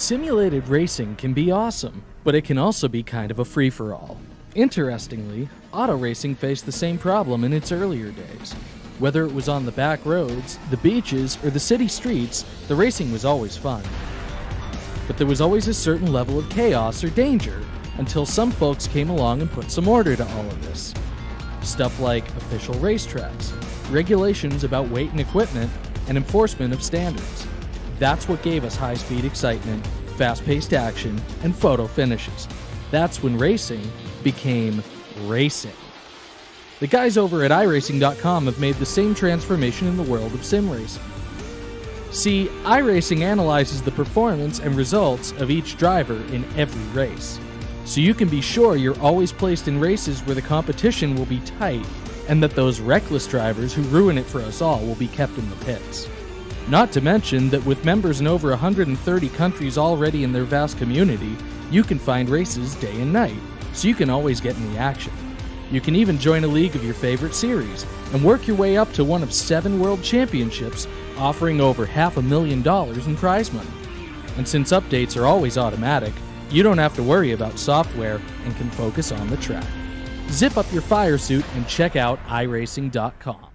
Simulated racing can be awesome, but it can also be kind of a free-for-all. Interestingly, auto racing faced the same problem in its earlier days. Whether it was on the back roads, the beaches, or the city streets, the racing was always fun. But there was always a certain level of chaos or danger, until some folks came along and put some order to all of this. Stuff like official racetracks, regulations about weight and equipment, and enforcement of standards. That's what gave us high-speed excitement, fast-paced action, and photo finishes. That's when racing became racing. The guys over at iRacing.com have made the same transformation in the world of sim racing. See, iRacing analyzes the performance and results of each driver in every race, so you can be sure you're always placed in races where the competition will be tight and that those reckless drivers who ruin it for us all will be kept in the pits. Not to mention that with members in over 130 countries already in their vast community, you can find races day and night, so you can always get in the action. You can even join a league of your favorite series and work your way up to one of 7 world championships, offering over $500,000 in prize money. And since updates are always automatic, you don't have to worry about software and can focus on the track. Zip up your fire suit and check out iRacing.com.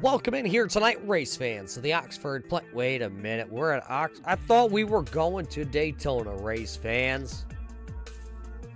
Welcome in here tonight, race fans, to the Oxford Play. Wait a minute, we're at I thought we were going to Daytona, race fans.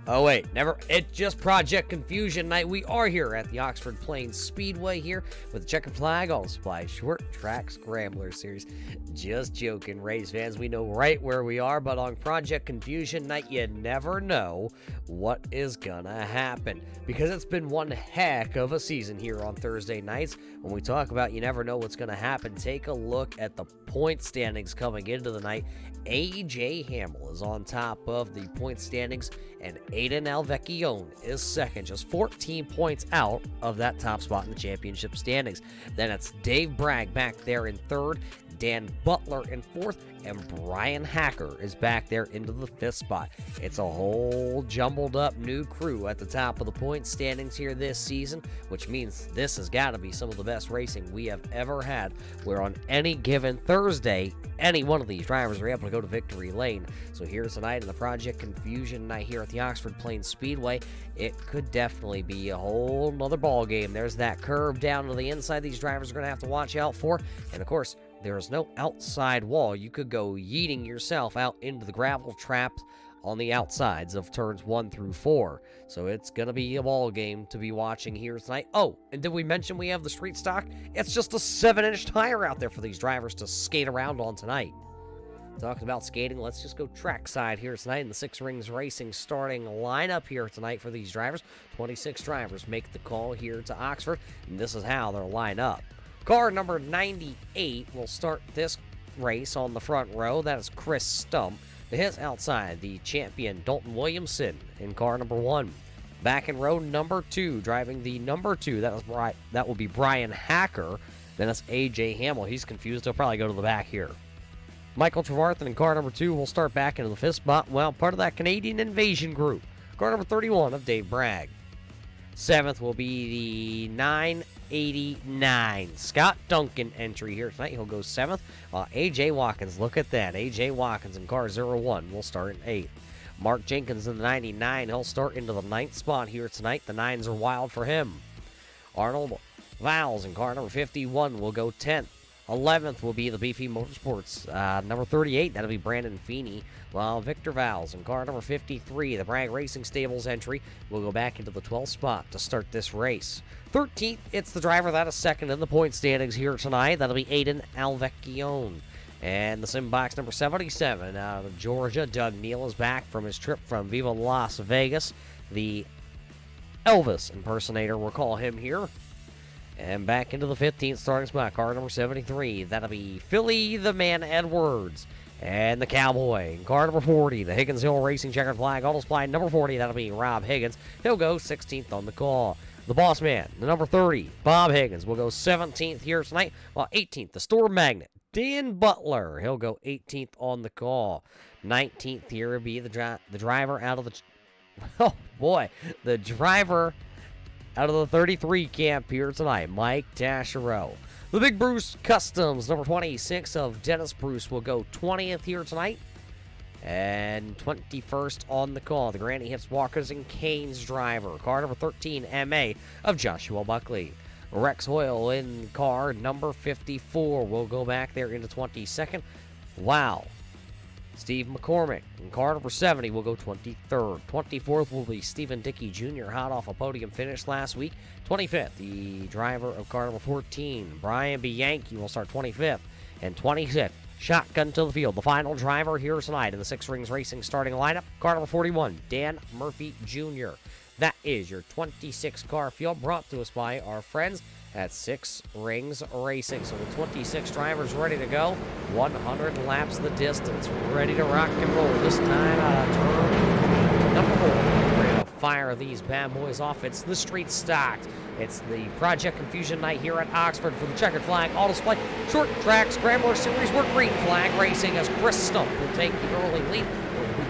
Oh wait, never. It's just Project Confusion night. We are here at the Oxford Plains Speedway here with the Checkered Flag Auto Supply Short Track Scrambler Series. Just joking, race fans. We know right where we are, but on Project Confusion night, you never know what is gonna happen, because it's been one heck of a season here on Thursday nights. When we talk about you never know what's gonna happen, take a look at the point standings coming into the night. A.J. Hamill is on top of the point standings, and Aiden Alvecchione is second, just 14 points out of that top spot in the championship standings. Then it's Dave Bragg back there in third, Dan Butler in fourth, and Brian Hacker is back there into the fifth spot. It's a whole jumbled up new crew at the top of the point standings here this season, which means this has got to be some of the best racing we have ever had, where on any given Thursday, any one of these drivers are able to go to victory lane. So here tonight in the Project Confusion night here at the Oxford Plains Speedway, it could definitely be a whole nother ball game. There's that curve down to the inside these drivers are going to have to watch out for, and of course, there is no outside wall. You could go yeeting yourself out into the gravel trap on the outsides of turns 1 through 4. So it's going to be a ball game to be watching here tonight. Oh, and did we mention we have the street stock? It's just a 7-inch tire out there for these drivers to skate around on tonight. Talking about skating, let's just go trackside here tonight in the Six Rings Racing starting lineup here tonight for these drivers. 26 drivers make the call here to Oxford, and this is how they'll line up. Car number 98 will start this race on the front row. That is Chris Stump. To his outside, the champion Dalton Williamson in car number 1. Back in row number 2, driving the number 2, that will be Brian Hacker. Then it's A.J. Hamill. He's confused. He'll probably go to the back here. Michael Trevarthen in car number 2 will start back into the fifth spot. Well, part of that Canadian Invasion group. Car number 31 of Dave Bragg. 7th will be the 989 Scott Duncan entry here tonight. He'll go 7th. A.J. Watkins, look at that. A.J. Watkins in car 01 will start in 8th. Mark Jenkins in the 99. He'll start into the 9th spot here tonight. The 9s are wild for him. Arnold Vowles in car number 51 will go 10th. 11th will be the Beefy Motorsports. Number 38, that'll be Brandon Feeney. While Victor Vowles in car number 53, the Bragg Racing Stables entry, will go back into the 12th spot to start this race. 13th, it's the driver that is second in the point standings here tonight. That'll be Aiden Alvecchione. And the sim box number 77 out of Georgia, Doug Neal is back from his trip from Viva Las Vegas. The Elvis impersonator, we'll call him here. And back into the 15th starting spot, car number 73. That'll be Philly the Man Edwards. And the Cowboy in car number 40, the Higgins Hill Racing Checkered Flag Auto Supply number 40. That'll be Rob Higgins. He'll go 16th on the call. The Boss Man, the number 30, Bob Higgins, will go 17th here tonight. While 18th, the Store Magnet, Dan Butler. He'll go 18th on the call. 19th here will be the driver out of the Oh, boy. The driver out of the 33 camp here tonight, Mike Taschereau. The Big Bruce Customs, number 26 of Dennis Bruce, will go 20th here tonight. And 21st on the call, the Granny Hips Walkers and Canes driver, car number 13, MA of Joshua Buckley. Rex Hoyle in car number 54 will go back there into 22nd. Wow. Steve McCormick in car number 70 will go 23rd. 24th will be Stephen Dickey Jr., hot off a podium finish last week. 25th, the driver of car number 14, Brian Bianchi, will start 25th. And 26th, shotgun to the field. The final driver here tonight in the Six Rings Racing starting lineup, car number 41, Dan Murphy Jr. That is your 26-car field brought to us by our friends at Six Rings Racing. So with 26 drivers ready to go, 100 laps the distance, ready to rock and roll. This time out of turn number 4. We're going to fire these bad boys off. It's the street stocked. It's the Project Confusion night here at Oxford for the Checkered Flag Auto Display Short Track Scrambler Series. We're green flag racing as Chris Stump will take the early lead.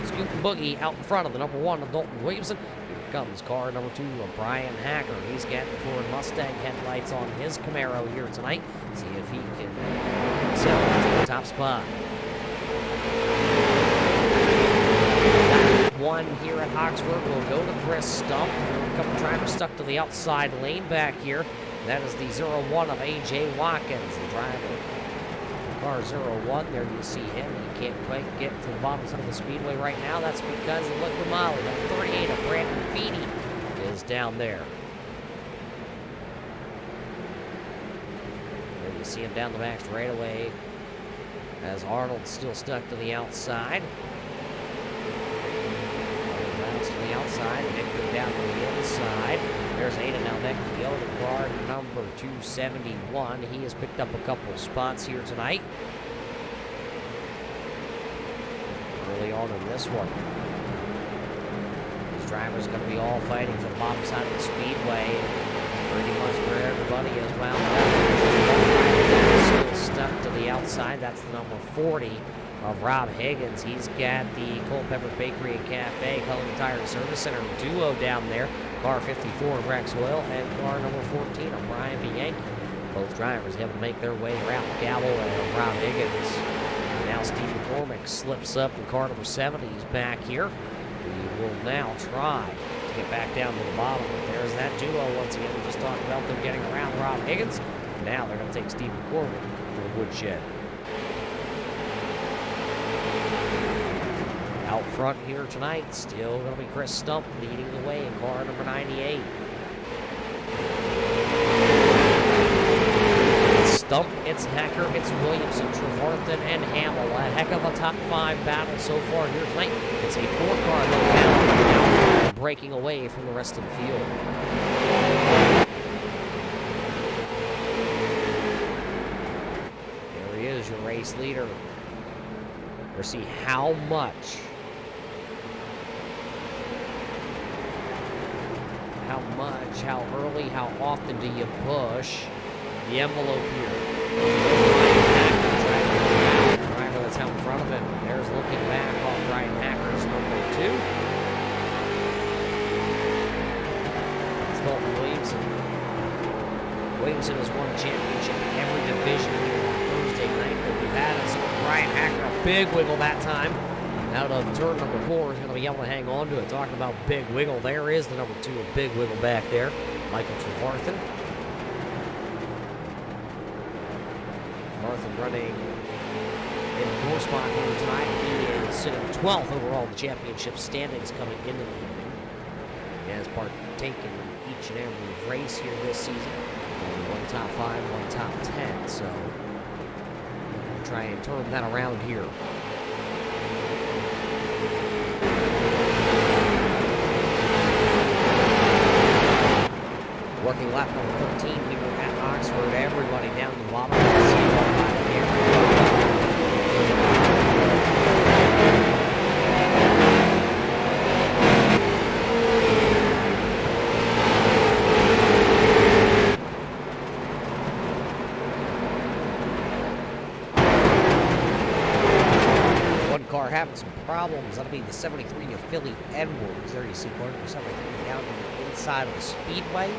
Scoop and Boogie out in front of the number 1 of Dalton Williamson. Comes car number 2 of Brian Hacker. He's got the Ford Mustang headlights on his Camaro here tonight. See if he can work himself to the top spot. That one here at Oxford will go to Chris Stump. A couple drivers stuck to the outside lane back here. That is the 01 of A.J. Watkins, the driver. Car 01, there you see him. He can't quite get to the bottom side of the speedway right now. That's because the liquid molly, the 38 of Brandon Feeney, is down there. There you see him down the back straightaway as Arnold's still stuck to the outside. Arnold to the outside, Victor down to the inside. There's Aiden Albeck, the other car, number 271. He has picked up a couple of spots here tonight. Early on in this one. These drivers are going to be all fighting for the bottom side of the speedway. Pretty much where everybody is wound up. Still stuck to the outside. That's the number 40 of Rob Higgins. He's got the Culpeper Bakery and Cafe, Cullen Tire and Service Center duo down there. Car 54 of Rex Hoyle and car number 14 of Brian Bianchi. Both drivers have to make their way around Gabble and Rob Higgins. And now Steve McCormick slips up in car number 70. He's back here. He will now try to get back down to the bottom. There's that duo once again. We just talked about them getting around Rob Higgins. Now they're going to take Steve McCormick to the woodshed. Out front here tonight, still going to be Chris Stump leading the way in car number 98. It's Stump, it's Hacker, it's Williamson, Trevarthen, and Hamill. A heck of a top 5 battle so far here tonight. It's a 4-car battle, breaking away from the rest of the field. There he is, your race leader. Let's see how much how early, how often do you push the envelope here? The driver that's out in front of him. There's looking back off Ryan Hacker's number 2. It's Dalton Williamson. Williamson has won a championship in every division here on Thursday night that we've had. And so Ryan Hacker, a big wiggle that time. Out of turn number 4, is going to be able to hang on to it. Talking about big wiggle, there is the number 2 of big wiggle back there, Michael Trevarthen. Trevarthen running in 4 spot here tonight. He is sitting 12th overall in the championship standings coming into the evening. He has partaken in each and every race here this season. One top 5, one top 10. So we'll try and turn that around here. Working lap number 13 here at Oxford. Everybody down the bottom. One car having some problems. That'll be the 73 of Philly Edwards. There you see corner 73 down on the inside of the speedway.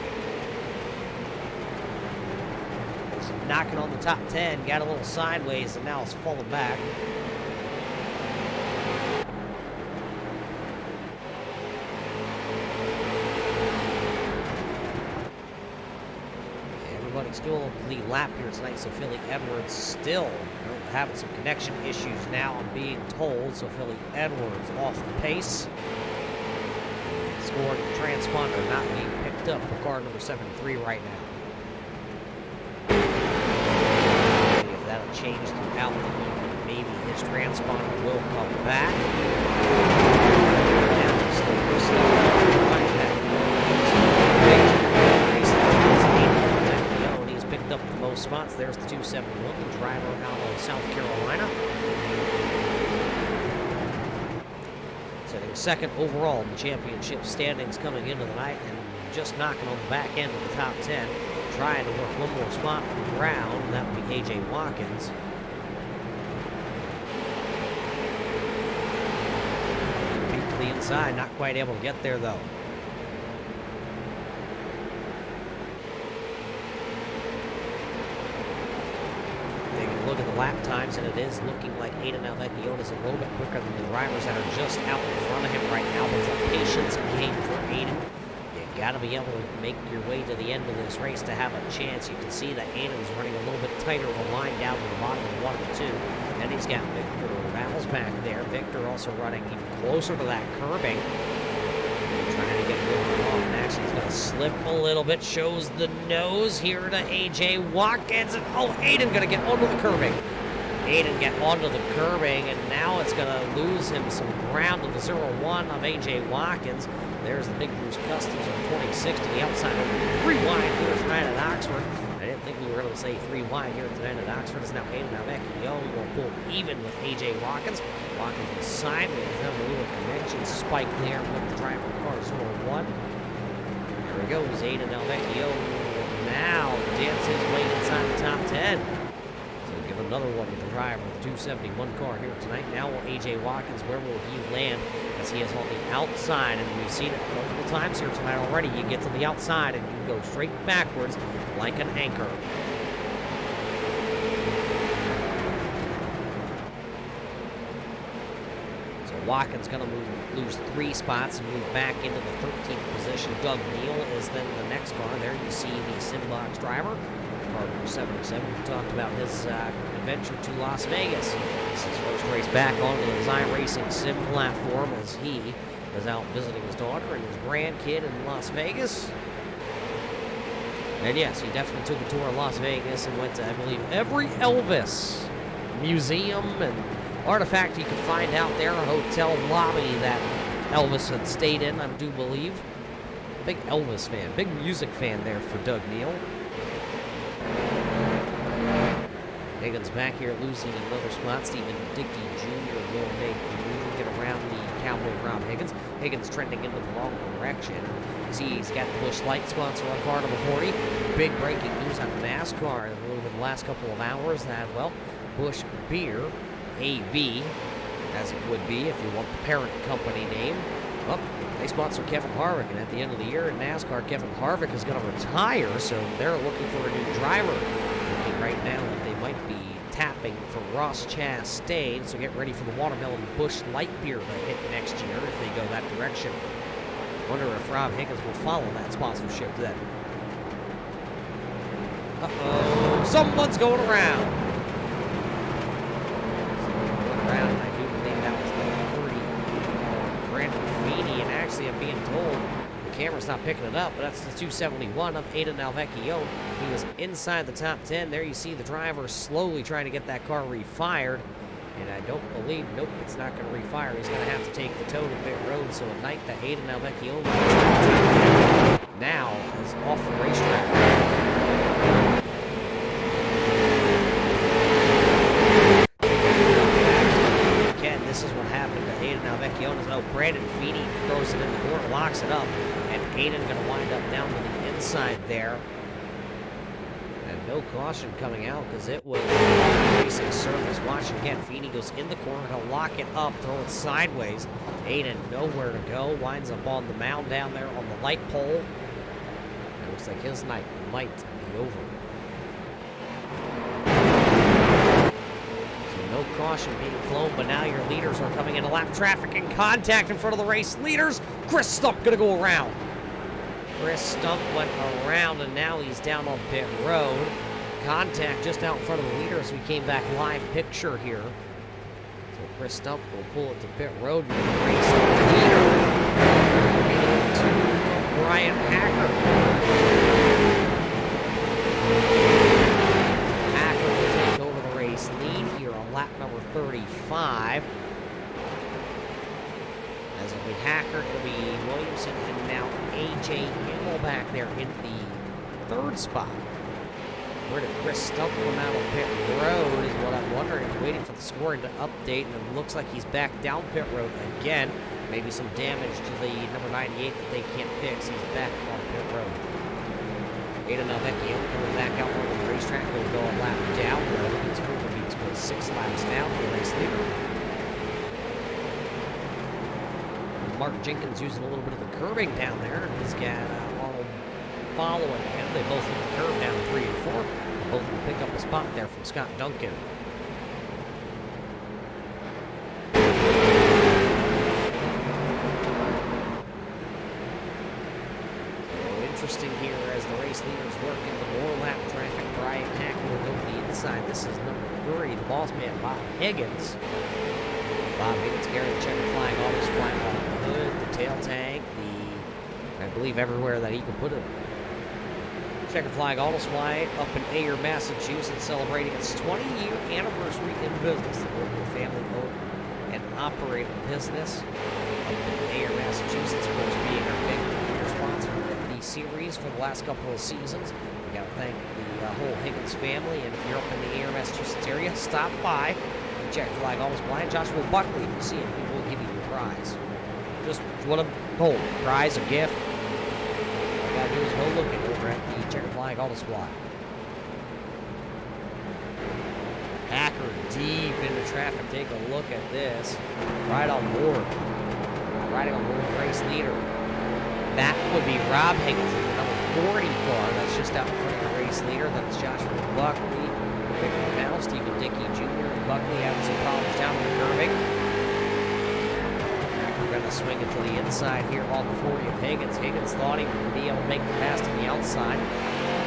It's knocking on the top 10, got a little sideways, and now it's falling back. Everybody's doing the lap here tonight, so Philly Edwards still having some connection issues now, I'm being told. So Philly Edwards off the pace. Scoring transponder not being picked up for car number 73 right now. If that'll change throughout the evening, maybe his transponder will come back. Up the most spots. There's the 271, the driver out of South Carolina. Sitting second overall in the championship standings coming into the night, and just knocking on the back end of the top 10. Trying to work one more spot on the ground, and that would be A.J. Watkins. Deep to the inside, not quite able to get there though. Look at the lap times, and it is looking like Aiden Alvecchione is a little bit quicker than the drivers that are just out in front of him right now. But it's a patience game for Aiden. You got to be able to make your way to the end of this race to have a chance. You can see that Aiden's running a little bit tighter of a line down to the bottom of 1 and 2. Then he's got Victor Rattles back there. Victor also running even closer to that curbing. Trying to get a little bit off. Actually, he's going to slip a little bit. Shows the nose here to A.J. Watkins. And, oh, Aiden going to get onto the curbing. Aiden get onto the curbing, and now it's going to lose him some ground to the 0-1 of A.J. Watkins. There's the big Bruce Customs on 26 to the outside. 3 wide here tonight at Oxford. I didn't think we were going to say 3 wide here tonight at Oxford. It's now Aiden Alvecchione will pull even with A.J. Watkins. Watkins was sideways, having a little connection spike there with the driver of car 0-1. There he goes, Aiden Alvecchione now dances his way inside the top 10. So give another one to the driver of the 271 car here tonight. Now will A.J. Watkins, where will he land? As he is on the outside, and we've seen it multiple times here tonight already. You get to the outside and you go straight backwards like an anchor. Watkins going to lose 3 spots and move back into the 13th position. Doug Neal is then the next car. There you see the Simbox driver, car number 77. We talked about his adventure to Las Vegas. This is his first race back on the Design Racing Sim platform as he was out visiting his daughter and his grandkid in Las Vegas. And yes, he definitely took a tour of Las Vegas and went to, I believe, every Elvis museum and artifact you could find out there, a hotel lobby that Elvis had stayed in, I do believe. Big Elvis fan, big music fan there for Doug Neal. Higgins back here losing another spot. Stephen Dickey Jr. will make the move and get around the Cowboy Rob Higgins. Higgins trending into the wrong direction. See, he's got the Busch Light sponsor on car number 40. Big breaking news on NASCAR over the last couple of hours that, well, Busch Beer, AB, as it would be if you want the parent company name. Well, they sponsor Kevin Harvick, and at the end of the year in NASCAR, Kevin Harvick is going to retire, so they're looking for a new driver. Looking right now that they might be tapping for Ross Chastain, so get ready for the Watermelon Busch Light Beer to hit next year if they go that direction. Wonder if Rob Higgins will follow that sponsorship then. Uh-oh, someone's going around. I do believe that was the 30 Brandon Feeney, and actually I'm being told the camera's not picking it up, but that's the 271 of Aiden Alvecchione. He was inside the top 10. There you see the driver slowly trying to get that car refired, and I don't believe, nope, it's not going to refire. He's going to have to take the tow to pit road, so a night that Aiden Alvecchione now is off the racetrack. This is what happened to Aiden Alvecchione. Oh, Brandon Feeney throws it in the corner, locks it up, and Aiden going to wind up down to the inside there. And no caution coming out because it was racing surface. Watch again. Feeney goes in the corner. He'll lock it up, throw it sideways. Aiden nowhere to go. Winds up on the mound down there on the light pole. It looks like his night might be over. So no caution being flown, but now your leaders are coming into lap traffic and contact in front of the race leaders. Chris Stump gonna go around. Chris Stump went around, and now he's down on pit road. Contact just out in front of the leaders. We came back live picture here. So Chris Stump will pull it to pit road and race leader to Brian Hacker. Hacker will take over the race lead here on lap number 35. As it'll be Hacker, it'll be Williamson, and now A.J. Himmel back there in the third spot. Where did Chris Stump come out on pit road is what I'm wondering. He's waiting for the scoring to update, and it looks like he's back down pit road again. Maybe some damage to the number 98 that they can't fix. He's back on pit road. Aiden Alvecchio coming back out on the racetrack. He'll go a lap down. He's moving. He's going 6 laps down for the race leader. Mark Jenkins using a little bit of the curbing down there, and he's got Arnold following him. They both hit the curb down 3 and 4. They both will pick up a spot there from Scott Duncan. So interesting here as the race leaders work into more lap traffic. Brian Hacker will go to the inside. This is number 3, the boss man, Bob Higgins. Bob Higgins carrying the checkered flag, all this flag on the hood, the tail tank, I believe everywhere that he could put it. Checkered flag auto supply up in Ayer, Massachusetts, celebrating its 20-year anniversary in business. The local family-owned and operated business up in Ayer, Massachusetts, of course, being our big sponsor of the series for the last couple of seasons. We got to thank the whole Higgins family, and if you're up in the Ayer, Massachusetts area, stop by. Checkered flag auto supply. Joshua Buckley, if you see him, he will give you your prize. Just what I'm told, prize, a gift. All you gotta do is go looking over at the checkered flag auto supply. Hacker deep into traffic. Take a look at this. Right on board. Riding on board race leader. That would be Rob Higgins, the number 40 car. That's just out in front of the race leader. That's Joshua Buckley. Victor Val, Stephen Dickey Jr. and Buckley having some problems down the curbing. We're going to swing it to the inside here on the 40 of Higgins. Higgins thought he would be able to make the pass to the outside.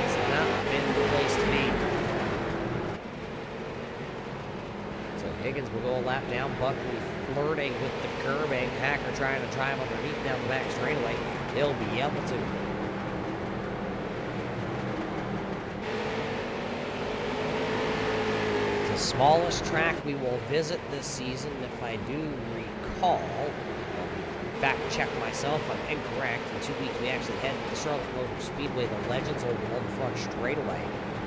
It's not been the place to be. So Higgins will go a lap down. Buckley flirting with the curbing. Hacker trying to drive underneath down the back straightaway. He'll be able to. Smallest track we will visit this season, if I do recall. Fact check myself, I'm incorrect. In 2 weeks we actually head to the Charlotte Motor Speedway. The Legends Oval on the front straightaway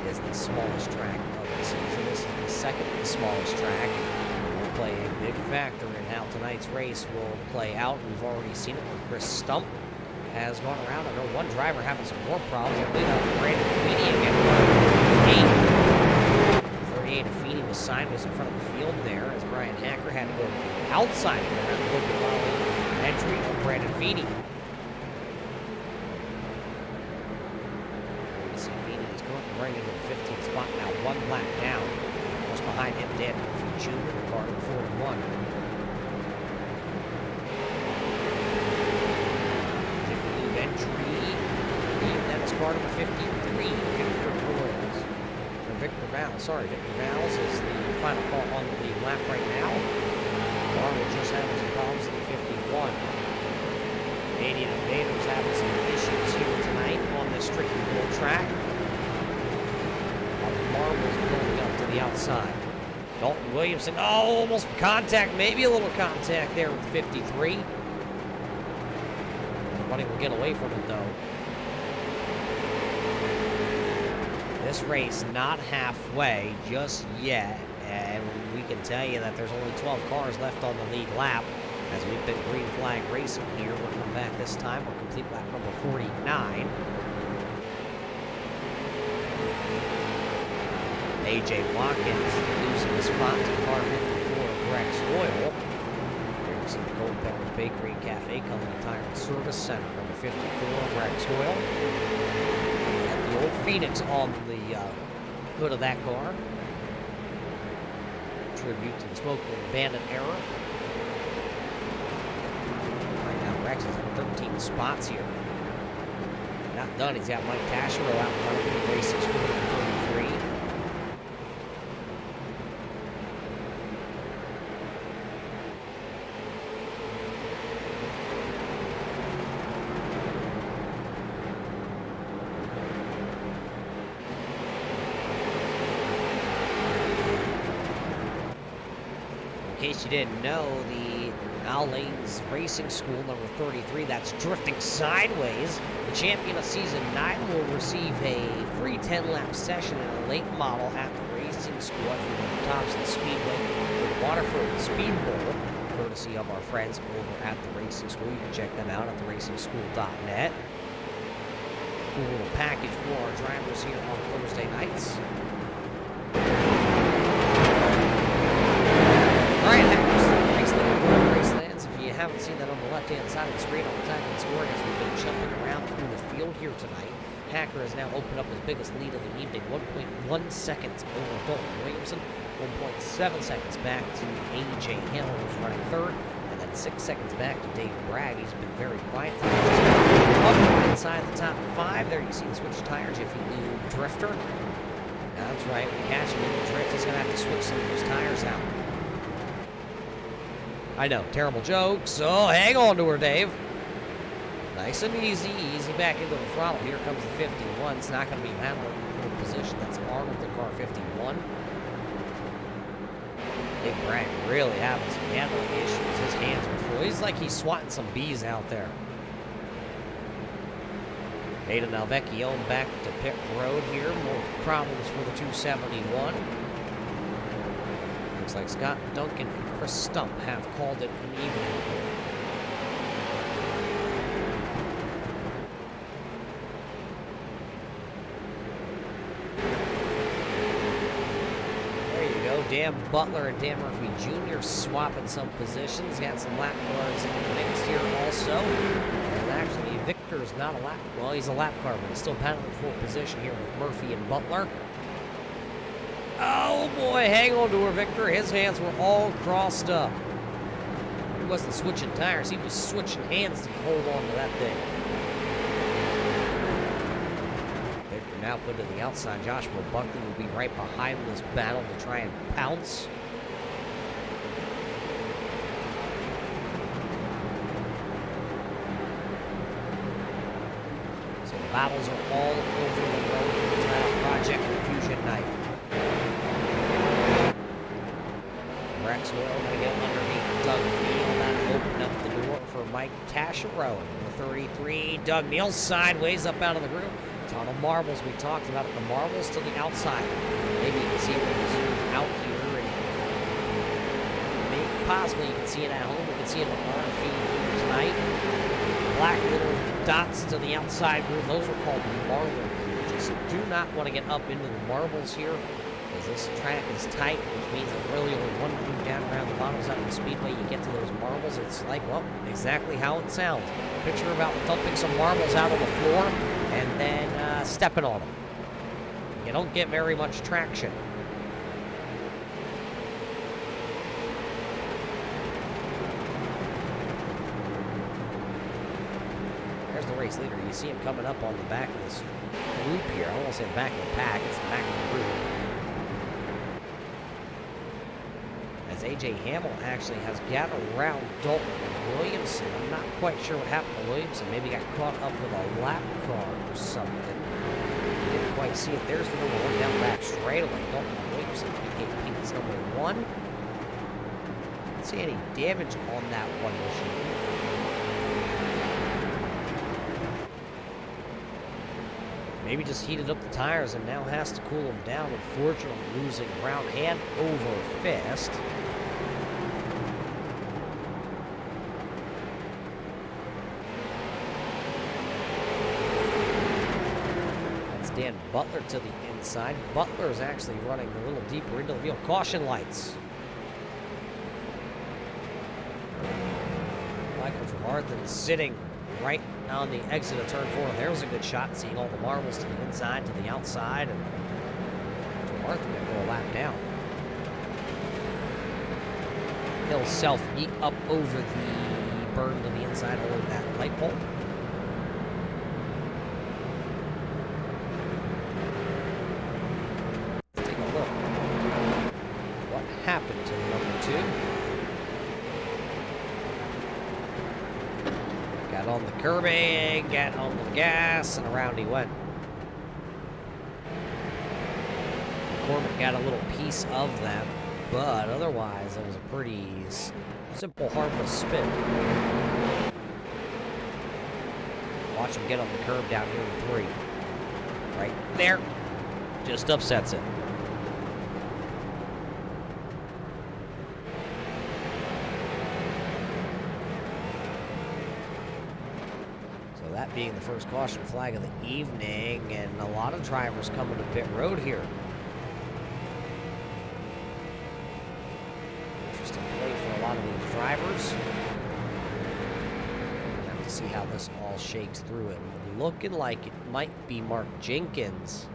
is the smallest track of the season. This is the second smallest track. It will play a big factor in how tonight's race will play out. We've already seen it when Chris Stump has gone around. I know one driver having some more problems. I believe that was Brandon Feeney again. 38 of Feeney was sideways in front of the field there as Brian Hacker had to go outside of there and look at entry of Brandon Feeney. You see Feeney is going to bring into the 15th spot now, 1 lap down. Just behind him, Dan Murphy Jr., the car in 41. Entry, that is car number 53, Victor Valls. Sorry, Victor Valls is the final call on the lap right now. Arnold just having some problems in the 51. Canadian Invaders having some issues here tonight on this tricky little track. The marbles going up to the outside. Dalton Williamson, oh, almost contact, maybe a little contact there with 53. Nobody will get away from it though. This race not halfway just yet, and we can tell you that there's only 12 cars left on the lead lap as we've been green flag racing here. We'll come back this time. We'll complete lap number 49. A.J. Watkins losing the spot to car 54 of Rex Oil. Here you see the Gold Pepper's Bakery and Cafe Cutting Tire and Service Center, number 54 of Rex Oil. And the old Phoenix on the hood of that car. Tribute to the Smoking Bandit era. Right now, Rex is at 13 spots here. Not done. He's got Mike Tashiro out in front of him, racing school at 33. In case you didn't know, the Al Lane's Racing School, number 33, that's drifting sideways. The champion of Season 9 will receive a free 10-lap session in a late model at the Racing School at the tops of the Speedway with Waterford Speed Bowl, courtesy of our friends over at the Racing School. You can check them out at theracingschool.net. Cool little package for our drivers here on Thursday nights. All right, Racelands, if you haven't seen that on the left-hand side of the screen all the time, it's scoring as we've been jumping around through the field here tonight. Hacker has now opened up his biggest lead of the evening, 1.1 seconds over Dalton Williamson, 1.7 seconds back to A.J. Hill, who's running third, and then 6 seconds back to Dave Bragg. He's been very quiet tonight. Up inside the top 5, there you see the switch tires, Jiffy Lube Drifter. That's right, when you catch him in the drift, he's going to have to switch some of those tires out. I know, terrible joke, so hang on to her, Dave. Nice and easy, easy back into the throttle. Here comes the 51. It's not going to be handled in pole position. That's Arnold, the car 51. Big Bragg really having some handling issues. His hands are full. He's like he's swatting some bees out there. Ada Nalvecchio back to pit road here. More problems for the 271. Looks like Scott Duncan and Chris Stump have called it an evening. There you go. Dan Butler and Dan Murphy Jr. swapping some positions. Got some lap cars in the mix here also. And actually, Victor's not a lap. Well, he's a lap car, but he's still battling for position here with Murphy and Butler. Oh boy, hang on to her, Victor. His hands were all crossed up. He wasn't switching tires, he was switching hands to hold on to that thing. Victor now put to the outside. Joshua Buckley will be right behind this battle to try and pounce. So the battles are all over the road for the title project Fusion Night. Rex Oil going to get underneath Doug Neal. That'll open up the door for Mike Tashiro. Number 33, Doug Neal sideways up out of the groove. Ton of marbles we talked about it. The marbles to the outside. Maybe you can see it when you zoom out here. And maybe possibly you can see it at home. You can see it on our feed here tonight. Black little dots to the outside groove. Those are called marbles. Just do not want to get up into the marbles here, because this track is tight, which means there's really only one move down around the bottom side of the speedway. You get to those marbles, it's like, well, exactly how it sounds. Picture about dumping some marbles out on the floor and then stepping on them. You don't get very much traction. There's the race leader. You see him coming up on the back of this group here. I don't want to say the back of the pack, it's the back of the group. As A.J. Hamill actually has got around Dalton Williamson. I'm not quite sure what happened to Williamson. Maybe got caught up with a lap car or something. Didn't quite see it. There's the number 1 down back straight away. Dalton Williamson, PKP is number 1. Didn't see any damage on that one machine. Maybe just heated up the tires and now has to cool them down. Unfortunately, losing ground hand over fist. That's Dan Butler to the inside. Butler is actually running a little deeper into the field. Caution lights. Michael Tremarthan sitting right on the exit of turn 4. There's a good shot, seeing all the marbles to the inside, to the outside, and Tremarthan going to go a lap down. He'll self-yeet up over the berm to the inside over that light pole. Let's take a look. What happened to number 2? Got on the curbing, got on the gas, and around he went. McCormick got a little piece of that, but otherwise it was a pretty simple, harmless spin. Watch him get on the curb down here in 3. Right there. Just upsets it. So that being the first caution flag of the evening, and a lot of drivers coming to pit road here. Interesting play for a lot of these drivers. We'll have to see how this all shakes through it. Looking like it might be Mark Jenkins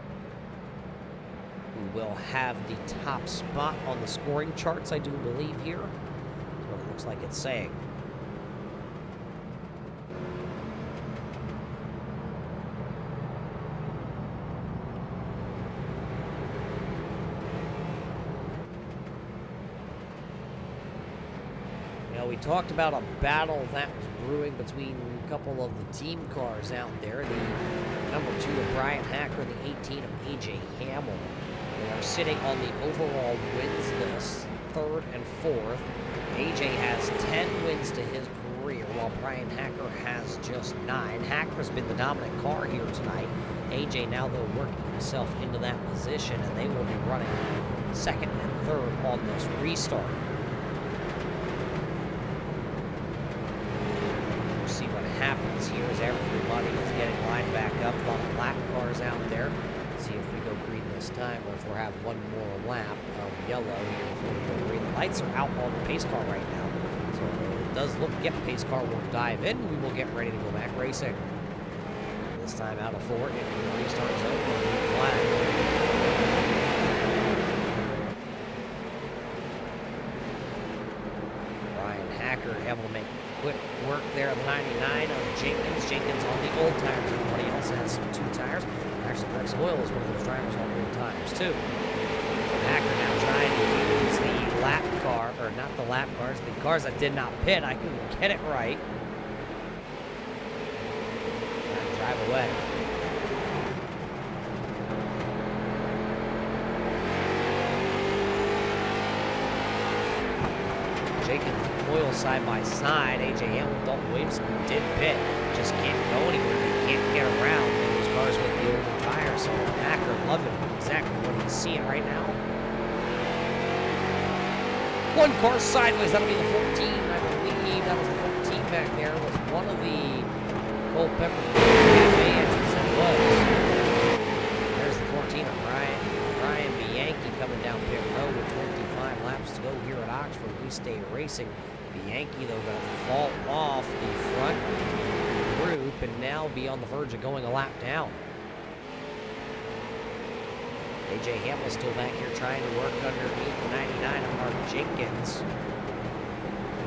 who will have the top spot on the scoring charts, I do believe here. That's what it looks like it's saying. We talked about a battle that was brewing between a couple of the team cars out there. The number 2 of Brian Hacker, the 18 of A.J. Hamill. They are sitting on the overall wins list, 3rd and 4th. A.J. has 10 wins to his career, while Brian Hacker has just 9. Hacker's been the dominant car here tonight. A.J. now, though, working himself into that position, and they will be running 2nd and 3rd on this restart. Happens here as everybody is getting lined back up. A lot of lap cars out there. Let's see if we go green this time, or if we'll have one more lap of yellow here before we go green. The lights are out on the pace car right now, so it does look. Yep, pace car will dive in. We will get ready to go back racing. This time out of 4, and the restart is over. Flag. Brian Hacker able to make quick work there. 99 of Jenkins. Jenkins on the old tires. Everybody else has some 2 tires. Actually, Rex Hoyle is one of those drivers on old tires too. Hacker now trying to use the lap car, or not the lap cars, the cars that did not pit. I couldn't get it right. Trying to drive away. Jenkins Hoyle side by side. A.J. Hamilton, Dalton Williamson did pit. Just can't go anywhere. They can't get around those cars with the older tires. So Hacker loving exactly what he's seeing right now. One car sideways. That'll be the 14. I believe that was the 14 back there. It was one of the Culpeper Cafe entries. It was. There's the 14 of Brian Bianchi coming down pit road with 25 laps to go here at Oxford. We stay racing. Bianchi, though, going to fall off the front group and now be on the verge of going a lap down. A.J. Hamill still back here trying to work underneath the 99 of Mark Jenkins.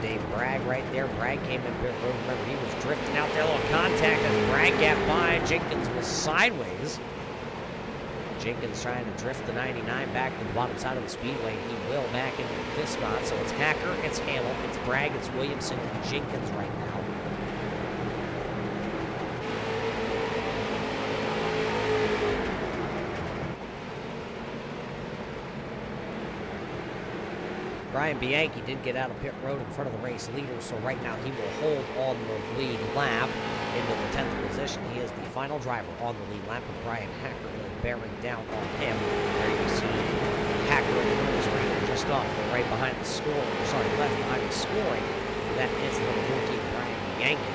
Dave Bragg right there. Bragg came in pit road. Remember, he was drifting out there. A little contact as Bragg got by. Jenkins was sideways. Jenkins trying to drift the 99 back to the bottom side of the speedway. He will back into the 5th spot. So it's Hacker, it's Hamill, it's Bragg, it's Williamson, and Jenkins right now. Brian Bianchi did get out of pit road in front of the race leader, so right now he will hold on the lead lap into the 10th position. He is the final driver on the lead lap, with Brian Hacker bearing down on him. There you see Hacker in the middle screen just off, but right behind the score, left behind the scoring. That is number 14, Brian Bianchi.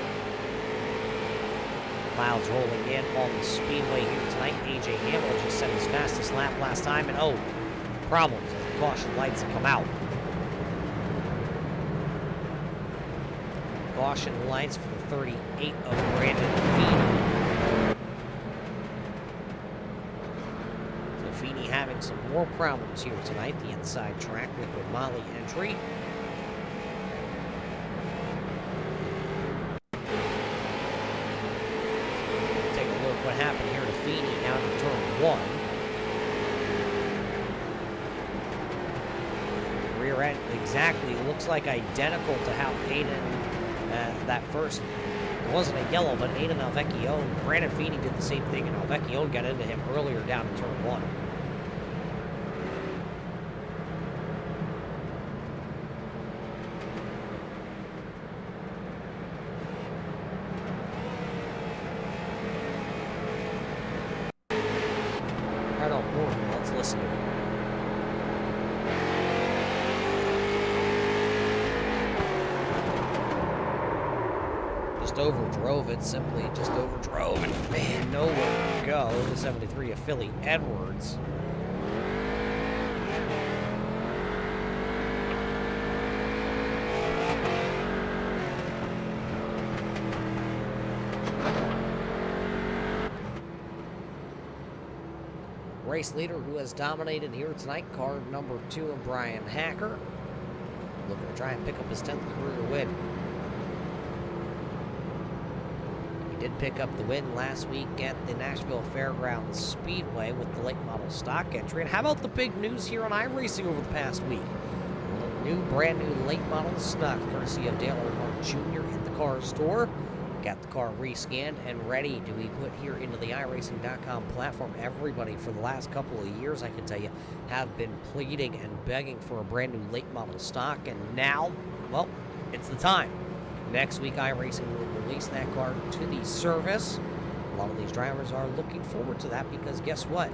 Clouds rolling in on the speedway here tonight. AJ Hamel just set his fastest lap last time, and oh, problems as the caution lights come out. Caution lights for the 38 of Brandon Feeney. So Feeney having some more problems here tonight. The inside track liquid Molly entry. Take a look what happened here to Feeney down in turn 1. Rear end exactly looks like identical to how Aiden that first, it wasn't a yellow, but Aiden Alvecchione, Brandon Feeney did the same thing, and Alvecchione got into him earlier down in turn 1. Right on board, let's listen to it. Overdrove it, simply just overdrove, and man, nowhere to go. The 73 of Philly Edwards. Race leader who has dominated here tonight, car number 2 of Brian Hacker. Looking to try and pick up his 10th career win. Did pick up the win last week at the Nashville Fairgrounds Speedway with the late model stock entry. And how about the big news here on iRacing over the past week? A brand new late model stock courtesy of Dale Earnhardt Jr. in the car store. Got the car rescanned and ready to be put here into the iRacing.com platform. Everybody for the last couple of years, I can tell you, have been pleading and begging for a brand new late model stock. And now, well, it's the time. Next week, iRacing will release that car to the service. A lot of these drivers are looking forward to that because guess what?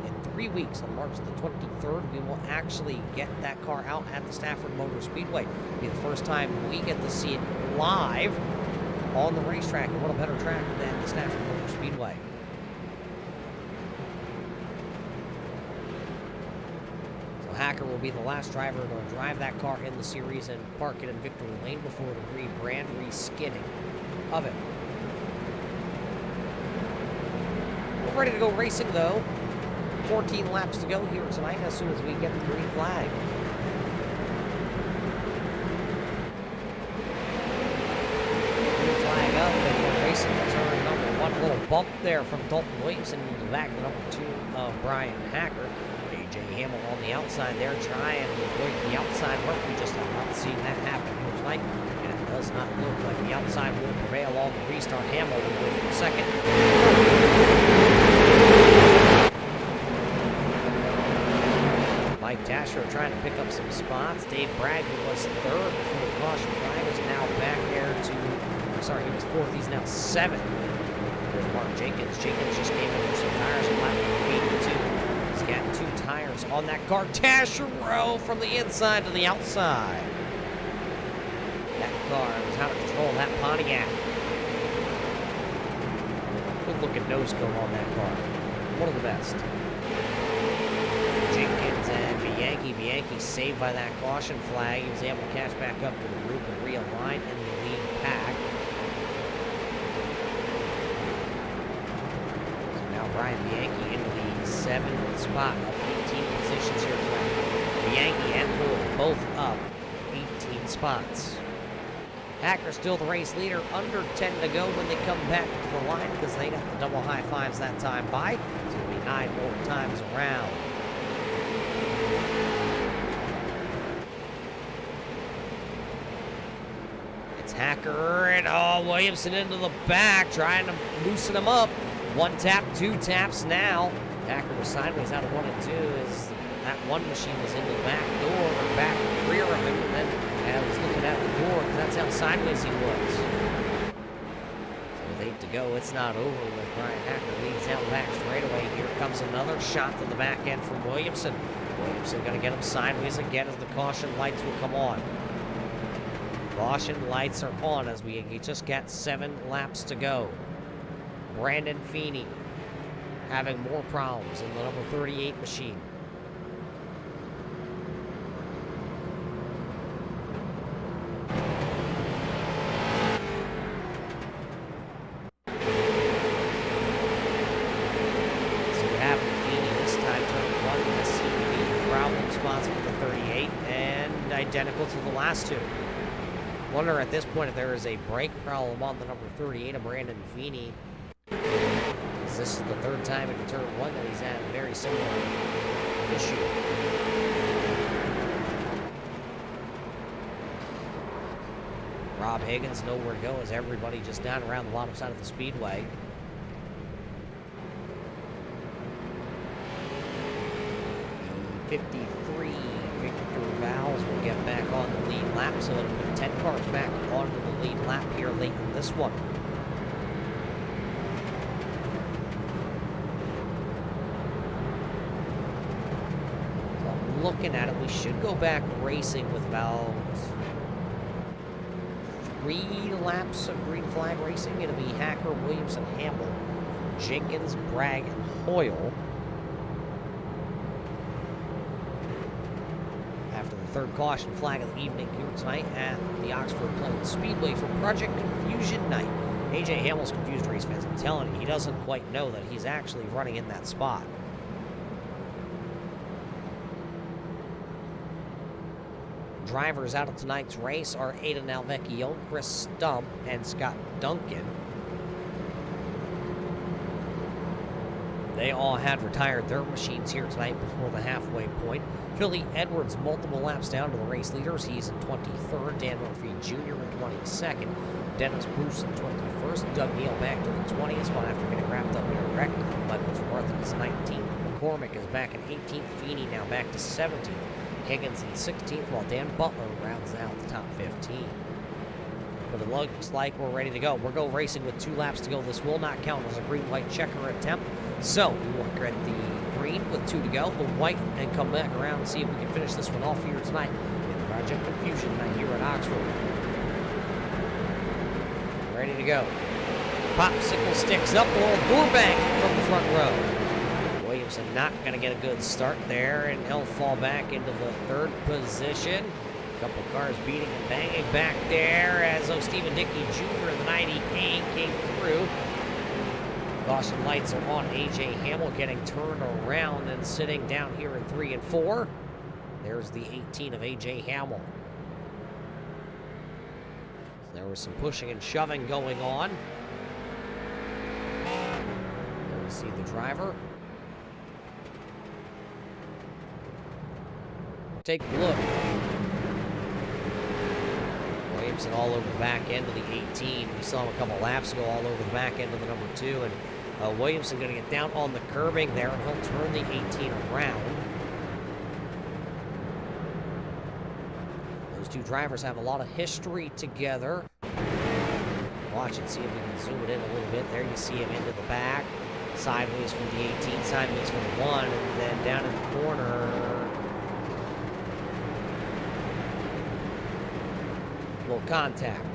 In 3 weeks, on March the 23rd, we will actually get that car out at the Stafford Motor Speedway. It'll be the first time we get to see it live on the racetrack. And what a better track than the Stafford Motor Speedway. Hacker will be the last driver to drive that car in the series and park it in victory lane before the rebrand reskinning of it. We're ready to go racing though. 14 laps to go here tonight as soon as we get the green flag. Green flag up and we're racing to turn number 1. A little bump there from Dalton Williamson into the back of number 2 of Brian Hacker. AJ Hamel on the outside there trying to avoid the outside work. We just have not seen that happen here tonight. And it does not look like the outside will prevail on the restart. Hamel will go for second. Mike Tasher trying to pick up some spots. Dave Bragg, who was third before the caution flag, is now back there to, sorry, he was fourth. He's now 7th. There's Mark Jenkins. Jenkins just came in for some tires on lap 82. Got 2 tires on that car. Taschereau from the inside to the outside. That car was out of control. That Pontiac. Good looking nose cone on that car. One of the best. Jenkins and Bianchi saved by that caution flag. He was able to catch back up to the group and realign in the lead pack. So now Brian Bianchi into the 7th spot, up 18 positions here tonight. Bianchi and Poole both up 18 spots. Hacker still the race leader, under 10 to go when they come back to the line because they got the double high fives that time by. It's going to be 9 more times around. It's Hacker and Williamson into the back, trying to loosen him up. 1 tap, 2 taps now. Hacker was sideways out of 1 and 2 as that one machine was in the back door or back rear of him, and then I was looking at the door because that's how sideways he was. So with 8 to go, it's not over with Brian Hacker leads down the back straightaway. Here comes another shot to the back end from Williamson. Williamson going to get him sideways again as the caution lights will come on. Caution lights are on as we just got 7 laps to go. Brandon Feeney having more problems in the number 38 machine. Identical to the last two. Wonder at this point if there is a brake problem on the number 38 of Brandon Feeney. This is the third time in turn one that he's had a very similar issue. Rob Higgins nowhere to go as everybody just down around the bottom side of the speedway. The 53 Victor Vowles will get back on the lead lap, so it'll put 10 cars back onto the lead lap here late in this one. So I'm looking at it, we should go back racing with about 3 laps of green flag racing. It'll be Hacker, Williamson, Hamill, Jenkins, Bragg, and Hoyle. Third caution flag of the evening here tonight at the Oxford Plains Speedway for Project Confusion Night. AJ Hamill's confused, race fans. I'm telling you, he doesn't quite know that he's actually running in that spot. Drivers out of tonight's race are Aidan Alvecchione, Chris Stump, and Scott Duncan. They all had retired their machines here tonight before the halfway point. Philly Edwards multiple laps down to the race leaders. He's in 23rd. Dan Murphy Jr. in 22nd. Dennis Bruce in 21st. Doug Neal back to the 20th spot after getting wrapped up in a wreck. Michael Swarthen is 19th. McCormick is back in 18th. Feeney now back to 17th. Higgins in 16th, while Dan Butler rounds out the top 15. But it looks like we're ready to go. We're going racing with 2 laps to go. This will not count as a green-white checker attempt. So we will get the green with 2 to go, the white, and come back around and see if we can finish this one off here tonight in Project Confusion Night here at Oxford. Ready to go. Popsicle sticks up, Laurel Burbank from the front row. Williamson not going to get a good start there, and he'll fall back into the 3rd position. A couple cars beating and banging back there as Stephen Dickey Jr. in the 98 came through. Caution lights are on. AJ Hamill getting turned around and sitting down here in 3 and 4. There's the 18 of AJ Hamill. So there was some pushing and shoving going on. There we see the driver. Take a look. Williamson all over the back end of the 18. We saw him a couple laps ago all over the back end of the number 2. And Williamson going to get down on the curbing there, and he'll turn the 18 around. Those 2 drivers have a lot of history together. Watch and see if we can zoom it in a little bit. There you see him into the back. Sideways from the 18, sideways from the 1, and then down in the corner. Little contact.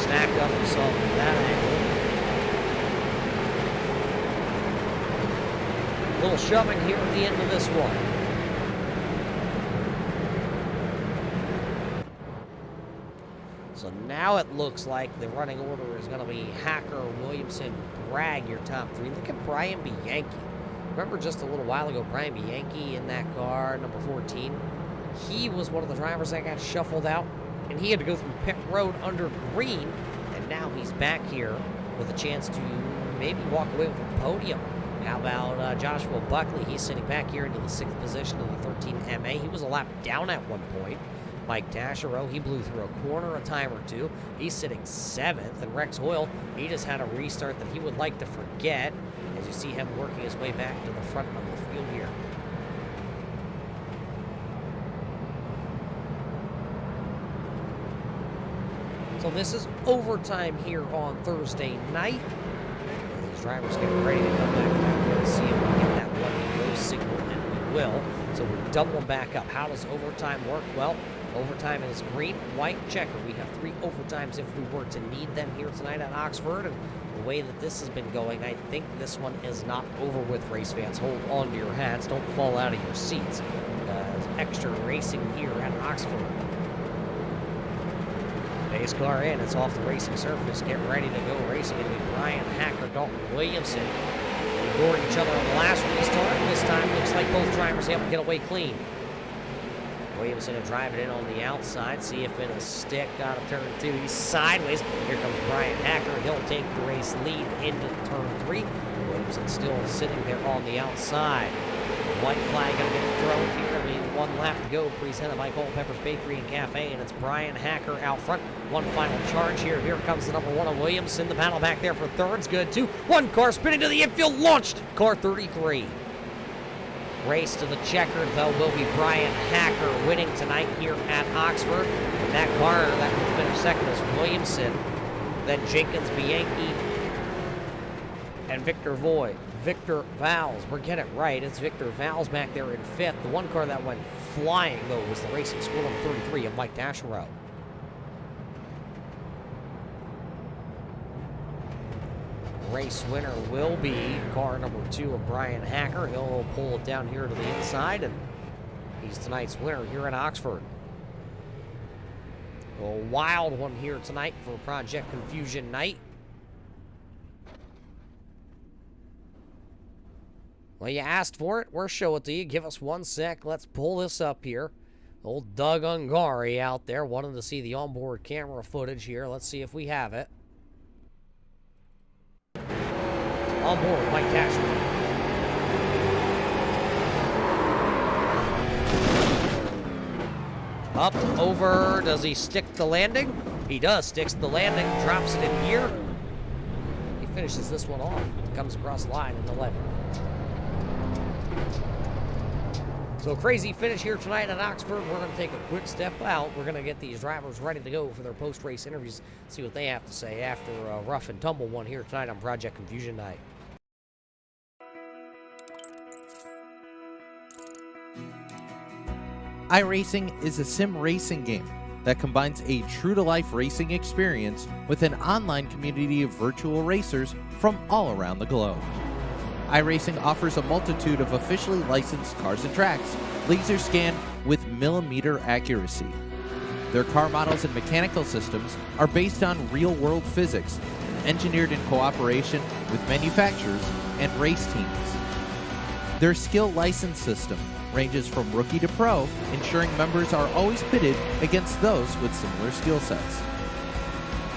Snack up himself from that angle. A little shoving here at the end of this one. So now it looks like the running order is going to be Hacker, Williamson, Bragg, your top 3. Look at Brian Bianchi. Remember just a little while ago, Brian Bianchi in that car, number 14? He was one of the drivers that got shuffled out, and he had to go through pit road under green, and now he's back here with a chance to maybe walk away with a podium. How about Joshua Buckley? He's sitting back here into the 6th position of the 13 MA. He was a lap down at one point. Mike Taschereau, he blew through a corner a time or 2. He's sitting 7th, and Rex Hoyle, he just had a restart that he would like to forget. As you see him working his way back to the front of the field here. So this is overtime here on Thursday night. These drivers getting ready to come back. We're going to see if we can get that one go signal, and we will. So we're doubling back up. How does overtime work? Well, Overtime is green, white, checker. We have 3 overtimes if we were to need them here tonight at Oxford. And the way that this has been going, I think this one is not over with, race fans. Hold on to your hats. Don't fall out of your seats. Extra racing here at Oxford. Base car in. It's off the racing surface. Get ready to go racing. It'll be Brian Hacker, Dalton Williamson. They board each other on the last restart. This time looks like both drivers able to get away clean. Williamson will drive it in on the outside. See if it'll stick out of turn 2. He's sideways. Here comes Brian Hacker. He'll take the race lead into turn 3. Williamson still sitting there on the outside. White flag going to get thrown here. I mean, 1 lap to go. Presented by Culpeper's Bakery and Cafe, and it's Brian Hacker out front. One final charge here. Here comes the number 1 of Williamson. The battle back there for third's good too. 1 car spinning to the infield, launched. Car 33. Race to the checkered, though, will be Brian Hacker winning tonight here at Oxford. And that car that will finish second is Williamson. Then Jenkins, Bianchi, and Victor Vowles. We're getting it right. It's Victor Vowles back there in 5th. The 1 car that went flying, though, was the Racing School number 33 of Mike Taschereau. Race winner will be car number 2 of Brian Hacker. He'll pull it down here to the inside, and he's tonight's winner here at Oxford. A wild one here tonight for Project Confusion Night. Well, you asked for it. We'll show it to you. Give us 1 sec. Let's pull this up here. Old Doug Ungari out there wanted to see the onboard camera footage here. Let's see if we have it. On board, Mike Taschereau. Up, over, does he stick the landing? He does, sticks the landing, drops it in gear. He finishes this one off, comes across the line in 11th. So crazy finish here tonight at Oxford. We're going to take a quick step out. We're going to get these drivers ready to go for their post-race interviews, see what they have to say after a rough and tumble one here tonight on Project Confusion Night. iRacing is a sim racing game that combines a true-to-life racing experience with an online community of virtual racers from all around the globe. iRacing offers a multitude of officially licensed cars and tracks, laser scanned with millimeter accuracy. Their car models and mechanical systems are based on real-world physics and engineered in cooperation with manufacturers and race teams. Their skill license system ranges from rookie to pro, ensuring members are always pitted against those with similar skill sets.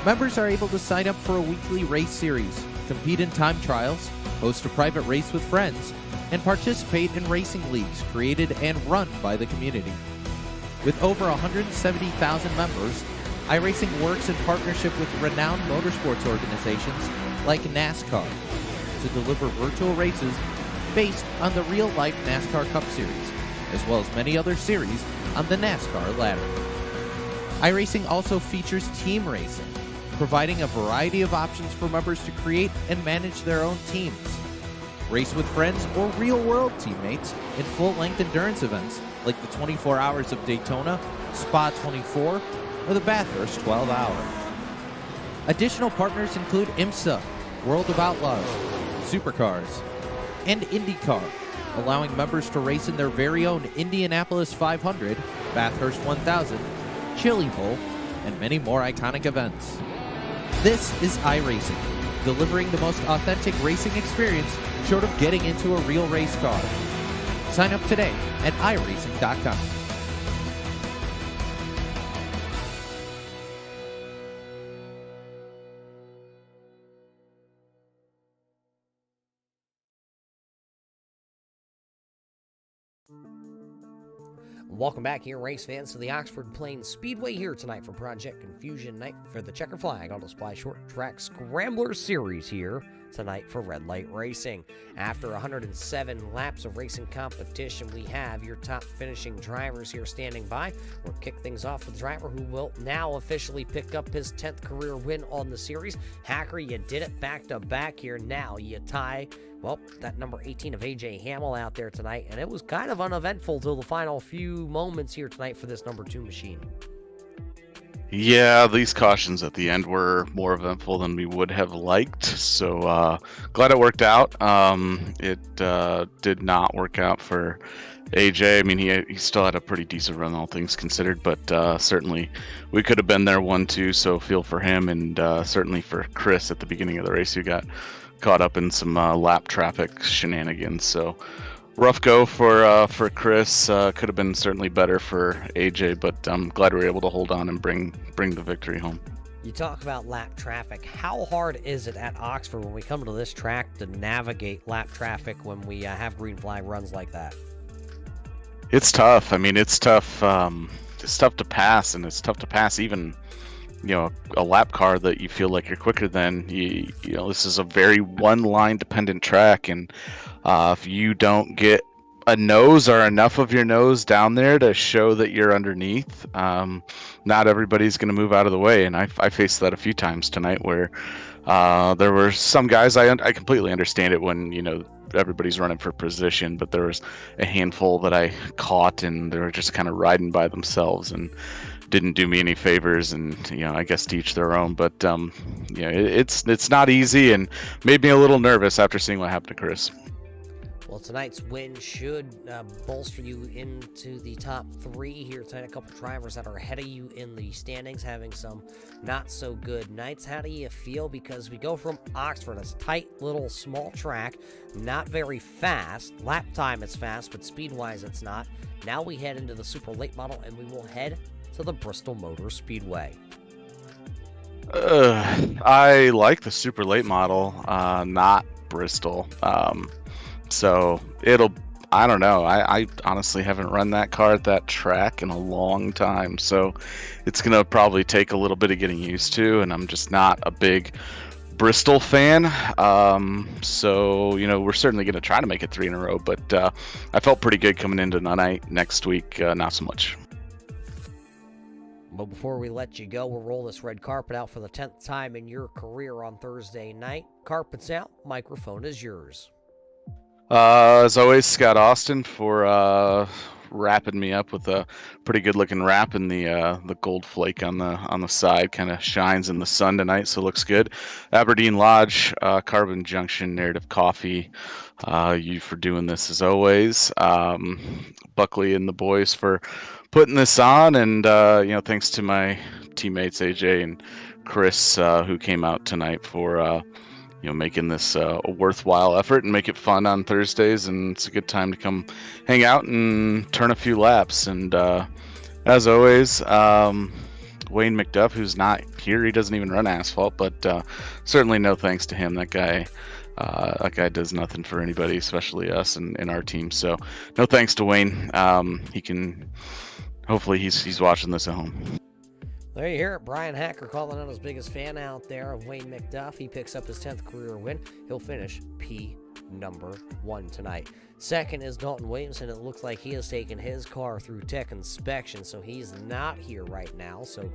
Members are able to sign up for a weekly race series, compete in time trials, host a private race with friends, and participate in racing leagues created and run by the community. With over 170,000 members, iRacing works in partnership with renowned motorsports organizations like NASCAR to deliver virtual races based on the real-life NASCAR Cup Series, as well as many other series on the NASCAR ladder. iRacing also features team racing, providing a variety of options for members to create and manage their own teams. Race with friends or real-world teammates in full-length endurance events like the 24 Hours of Daytona, Spa 24, or the Bathurst 12 Hour. Additional partners include IMSA, World of Outlaws, Supercars, and IndyCar, allowing members to race in their very own Indianapolis 500, Bathurst 1000, Chili Bowl, and many more iconic events. This is iRacing, delivering the most authentic racing experience short of getting into a real race car. Sign up today at iRacing.com. Welcome back here, race fans, to the Oxford Plains Speedway here tonight for Project Confusion Night for the Checker Flag on Display Short Track Scrambler Series here tonight for Red Light Racing. After 107 laps of racing competition, we have your top finishing drivers here standing by. We'll kick things off with the driver who will now officially pick up his 10th career win on the series. Hacker, you did it back-to-back here. Now you tie, well, that number 18 of AJ Hamill out there tonight, and it was kind of uneventful till the final few moments here tonight for this number 2 machine. Yeah, these cautions at the end were more eventful than we would have liked, so glad it worked out. It did not work out for AJ. I mean, he still had a pretty decent run, all things considered, but certainly we could have been there 1-2, so feel for him, and certainly for Chris at the beginning of the race, who got caught up in some lap traffic shenanigans. So rough go for Chris. Could have been certainly better for AJ, but I'm glad we were able to hold on and bring the victory home. You talk about lap traffic. How hard is it at Oxford when we come to this track to navigate lap traffic when we have green flag runs like that? It's tough. I mean, it's tough. It's tough to pass, and it's tough to pass even, a lap car that you feel like you're quicker than. This is a very one-line dependent track, and if you don't get a nose or enough of your nose down there to show that you're underneath, not everybody's going to move out of the way. And I faced that a few times tonight where there were some guys, I completely understand it when, everybody's running for position, but there was a handful that I caught and they were just kind of riding by themselves and didn't do me any favors, and I guess to each their own. But it's not easy and made me a little nervous after seeing what happened to Chris. Well, tonight's win should bolster you into the top 3 here tonight. A couple drivers that are ahead of you in the standings having some not so good nights. How do you feel? Because we go from Oxford, a tight little small track, not very fast. Lap time it's fast, but speed-wise it's not. Now we head into the super late model, and we will head to the Bristol Motor Speedway. I like the super late model, not Bristol. So I don't know. I honestly haven't run that car at that track in a long time. So it's going to probably take a little bit of getting used to. And I'm just not a big Bristol fan. So, we're certainly going to try to make it 3 in a row. But I felt pretty good coming into tonight. Next week, not so much. But before we let you go, we'll roll this red carpet out for the 10th time in your career on Thursday night. Carpet's out. Microphone is yours. As always, Scott Austin for wrapping me up with a pretty good looking wrap, and the gold flake on the side kind of shines in the sun tonight, so it looks good. Aberdeen Lodge, Carbon Junction, Narrative Coffee, you for doing this as always. Buckley and the boys for putting this on, and thanks to my teammates AJ and Chris who came out tonight for making this a worthwhile effort and make it fun on Thursdays. And it's a good time to come hang out and turn a few laps. And as always, Wayne McDuff, who's not here, he doesn't even run asphalt, but certainly no thanks to him. That guy does nothing for anybody, especially us and our team. So no thanks to Wayne. Hopefully he's watching this at home. There you hear it. Brian Hacker calling out his biggest fan out there of Wayne McDuff. He picks up his 10th career win. He'll finish P number 1 tonight. Second is Dalton Williamson. It looks like he has taken his car through tech inspection, so he's not here right now. So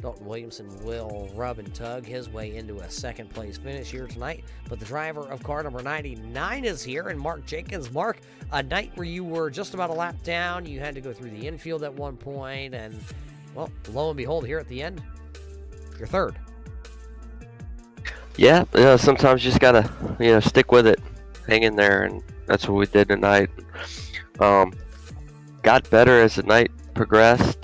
Dalton Williamson will rub and tug his way into a second place finish here tonight. But the driver of car number 99 is here, and Mark Jenkins. Mark, a night where you were just about a lap down. You had to go through the infield at one point, and well, lo and behold, here at the end, you're third. Yeah, sometimes you just gotta, stick with it, hang in there, and that's what we did tonight. Got better as the night progressed.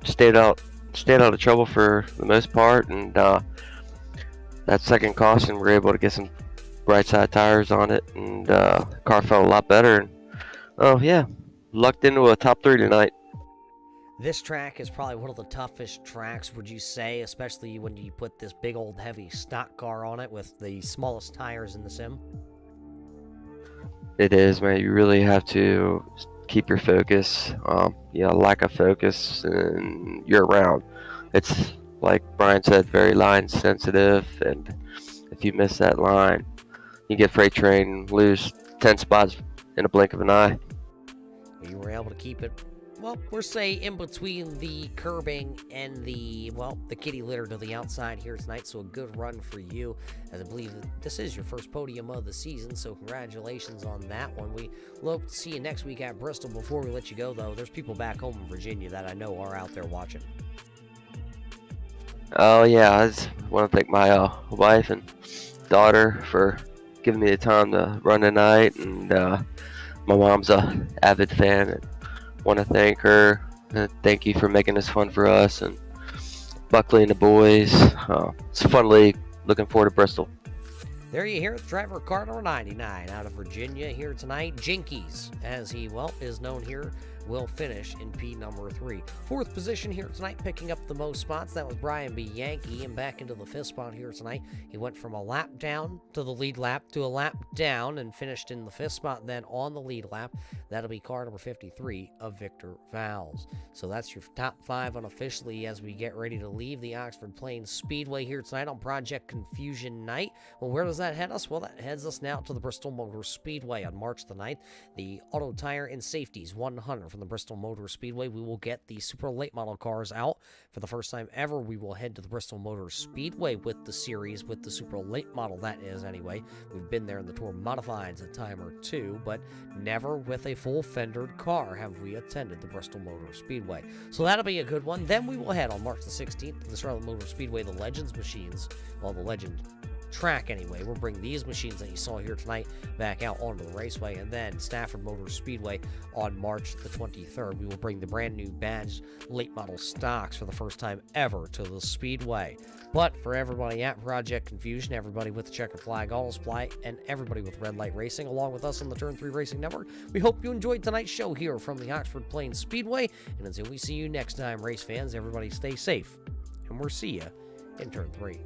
Stayed out of trouble for the most part, and that second caution, we were able to get some right side tires on it, and the car felt a lot better. And lucked into a top 3 tonight. This track is probably one of the toughest tracks, would you say, especially when you put this big old heavy stock car on it with the smallest tires in the sim? It is, man. You really have to keep your focus. Lack of focus, and you're around. It's, like Brian said, very line sensitive, and if you miss that line, you get freight train and lose 10 spots in a blink of an eye. You were able to keep it, well, we're say in between the curbing and the kitty litter to the outside here tonight. So a good run for you, as I believe this is your first podium of the season. So congratulations on that one. We hope to see you next week at Bristol. Before we let you go, though, there's people back home in Virginia that I know are out there watching. Oh yeah, I just want to thank my wife and daughter for giving me the time to run tonight, and my mom's a avid fan, and want to thank her. Thank you for making this fun for us, and Buckley and the boys. It's a fun league. Looking forward to Bristol. There you hear it, driver car number 99 out of Virginia here tonight. Jinkies, as he, is known here, will finish in P number 3. Fourth position here tonight, picking up the most spots. That was Brian B. Yankee, and back into the fifth spot here tonight. He went from a lap down to the lead lap to a lap down and finished in the fifth spot then on the lead lap. That'll be car number 53 of Victor Vowles. So that's your top 5 unofficially as we get ready to leave the Oxford Plains Speedway here tonight on Project Confusion Night. Well, where does that head us? Well, that heads us now to the Bristol Motor Speedway on March the 9th. The Auto Tire and Safeties 100 from the Bristol Motor Speedway. We will get the super late model cars out. For the first time ever, we will head to the Bristol Motor Speedway with the series, with the super late model, that is anyway. We've been there in the Tour Modifieds a time or two, but never with a full fendered car have we attended the Bristol Motor Speedway. So that'll be a good one. Then we will head on March the 16th to the Charlotte Motor Speedway, the Legends machines, the Legend track anyway. We'll bring these machines that you saw here tonight back out onto the raceway, and then Stafford Motor Speedway on March the 23rd. We will bring the brand new badged late model stocks for the first time ever to the Speedway. But for everybody at Project Confusion, everybody with the Checkered Flag Auto Supply, and everybody with Red Light Racing, along with us on the Turn 3 Racing Network, we hope you enjoyed tonight's show here from the Oxford Plains Speedway. And until we see you next time, race fans, everybody stay safe, and we'll see you in Turn 3.